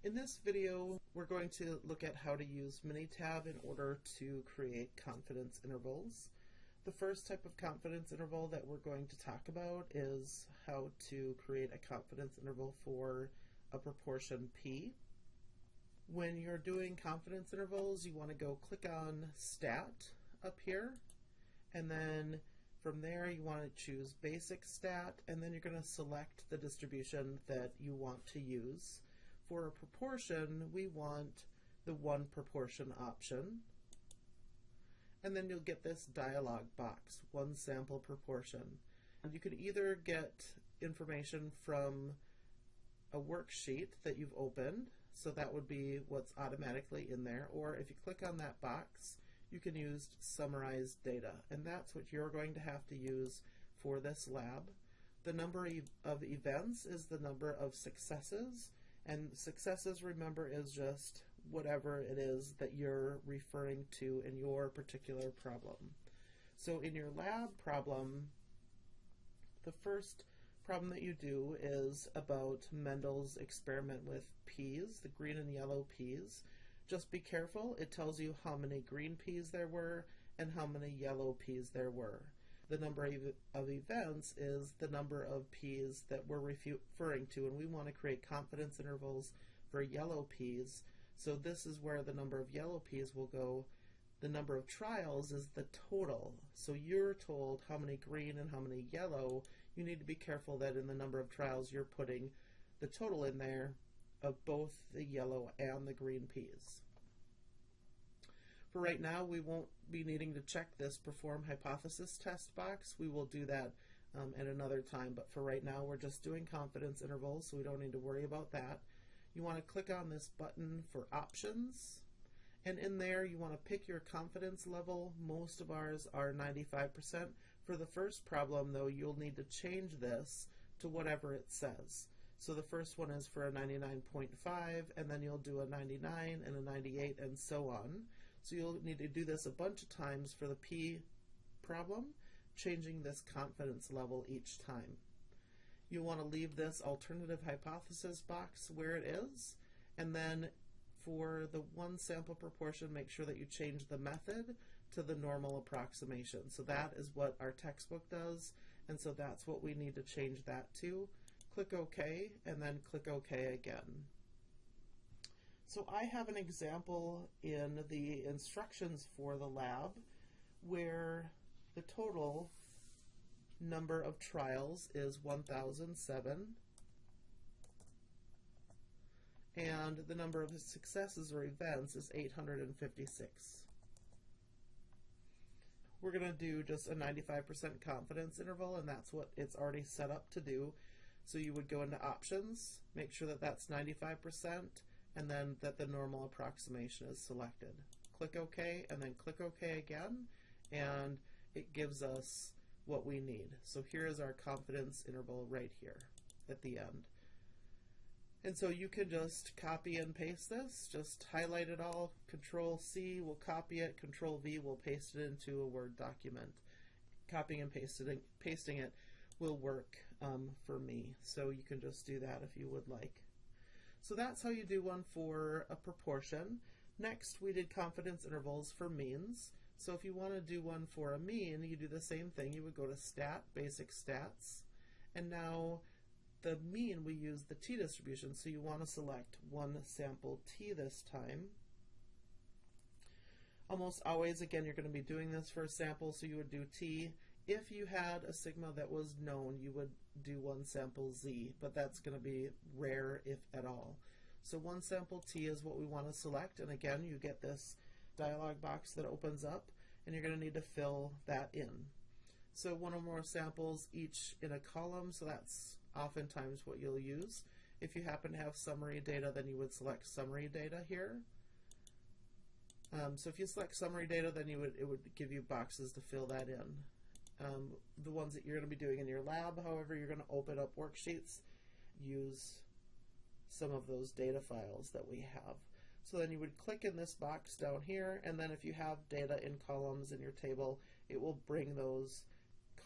In this video, we're going to look at how to use Minitab in order to create confidence intervals. The first type of confidence interval that we're going to talk about is how to create a confidence interval for a proportion P. When you're doing confidence intervals, you want to go click on Stat up here, and then from there you want to choose Basic Stat, and then you're going to select the distribution that you want to use. For a proportion, we want the one proportion option, and then you'll get this dialog box, one sample proportion. And you could either get information from a worksheet that you've opened, so that would be what's automatically in there, or if you click on that box, you can use summarized data, and that's what you're going to have to use for this lab. The number of events is the number of successes, and successes, remember, is just whatever it is that you're referring to in your particular problem. So in your lab problem, the first problem that you do is about Mendel's experiment with peas, the green and yellow peas. Just be careful, it tells you how many green peas there were and how many yellow peas there were. The number of events is the number of peas that we're referring to, and we want to create confidence intervals for yellow peas. So this is where the number of yellow peas will go. The number of trials is the total. So you're told how many green and how many yellow. You need to be careful that in the number of trials you're putting the total in there of both the yellow and the green peas. For right now, we won't be needing to check this perform hypothesis test box. We will do that at another time, but for right now we're just doing confidence intervals, so we don't need to worry about that. You want to click on this button for options, and in there you want to pick your confidence level. Most of ours are 95%. For the first problem, though, you'll need to change this to whatever it says. So the first one is for a 99.5, and then you'll do a 99 and a 98 and so on. So you'll need to do this a bunch of times for the P problem, changing this confidence level each time. You want to leave this alternative hypothesis box where it is, and then for the one sample proportion, make sure that you change the method to the normal approximation. So that is what our textbook does, and so that's what we need to change that to. Click OK, and then click OK again. So I have an example in the instructions for the lab where the total number of trials is 1007, and the number of successes or events is 856. We're going to do just a 95% confidence interval, and that's what it's already set up to do. So you would go into options, make sure that that's 95%, and then that the normal approximation is selected. Click OK, and then click OK again, and it gives us what we need. So here is our confidence interval right here at the end. And so you can just copy and paste this, just highlight it all, Control C will copy it, Control V will paste it into a Word document. Copying and pasting it will work for me, so you can just do that if you would like. So that's how you do one for a proportion. Next, we did confidence intervals for means. So if you want to do one for a mean, you do the same thing. You would go to Stat, Basic Stats, and now the mean, we use the t distribution, so you want to select one sample t this time. Almost always, again, you're going to be doing this for a sample, so you would do t. If you had a sigma that was known, you would do one sample z, but that's going to be rare if at all. So one sample t is what we want to select, and again, you get this dialog box that opens up, and you're going to need to fill that in. So one or more samples each in a column, so that's oftentimes what you'll use. If you happen to have summary data, then you would select summary data here. So if you select summary data, then it would give you boxes to fill that in. The ones that you're going to be doing in your lab, however, you're going to open up worksheets, use some of those data files that we have. So then you would click in this box down here, and then if you have data in columns in your table, it will bring those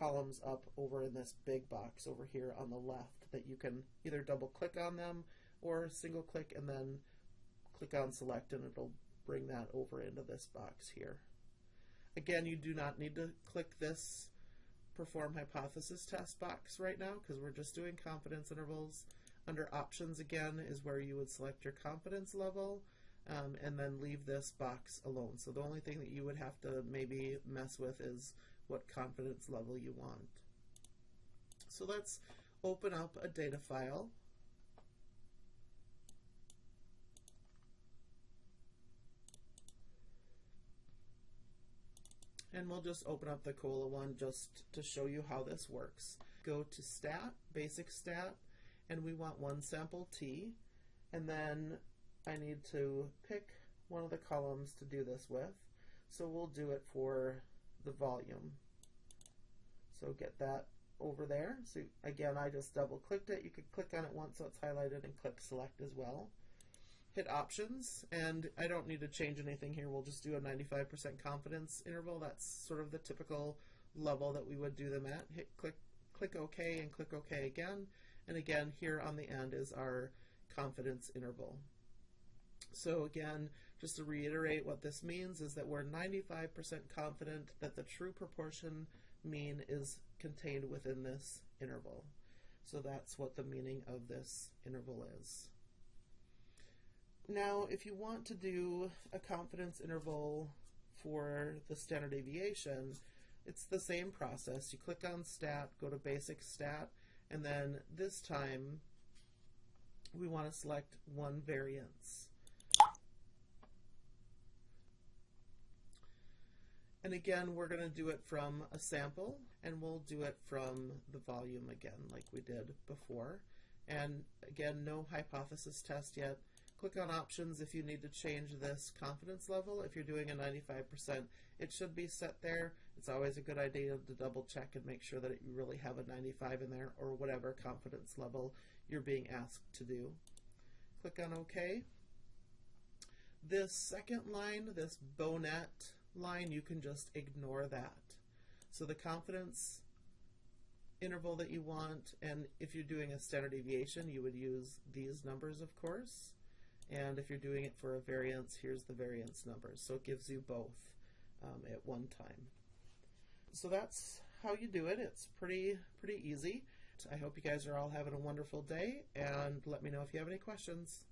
columns up over in this big box over here on the left that you can either double click on them or single click and then click on select and it'll bring that over into this box here. Again, you do not need to click this perform hypothesis test box right now because we're just doing confidence intervals. Under options again is where you would select your confidence level and then leave this box alone. So the only thing that you would have to maybe mess with is what confidence level you want. So let's open up a data file. And we'll just open up the COLA one just to show you how this works. Go to Stat, Basic Stat, and we want one sample T, and then I need to pick one of the columns to do this with. So we'll do it for the volume. So get that over there. So again, I just double clicked it. You could click on it once so it's highlighted and click select as well. Hit options, and I don't need to change anything here. We'll just do a 95% confidence interval. That's sort of the typical level that we would do them at. Hit click OK and click OK again. And again, here on the end is our confidence interval. So again, just to reiterate what this means is that we're 95% confident that the true proportion mean is contained within this interval. So that's what the meaning of this interval is. Now, if you want to do a confidence interval for the standard deviation, it's the same process. You click on Stat, go to Basic Stat, and then this time we want to select one variance. And again, we're going to do it from a sample, and we'll do it from the volume again like we did before. And again, no hypothesis test yet. Click on options if you need to change this confidence level. If you're doing a 95%, it should be set there. It's always a good idea to double check and make sure that you really have a 95 in there or whatever confidence level you're being asked to do. Click on OK. This second line, this bonnet line, you can just ignore that. So the confidence interval that you want, and if you're doing a standard deviation, you would use these numbers, of course. And if you're doing it for a variance, here's the variance numbers. So it gives you both at one time. So that's how you do it. It's pretty easy. I hope you guys are all having a wonderful day, and let me know if you have any questions.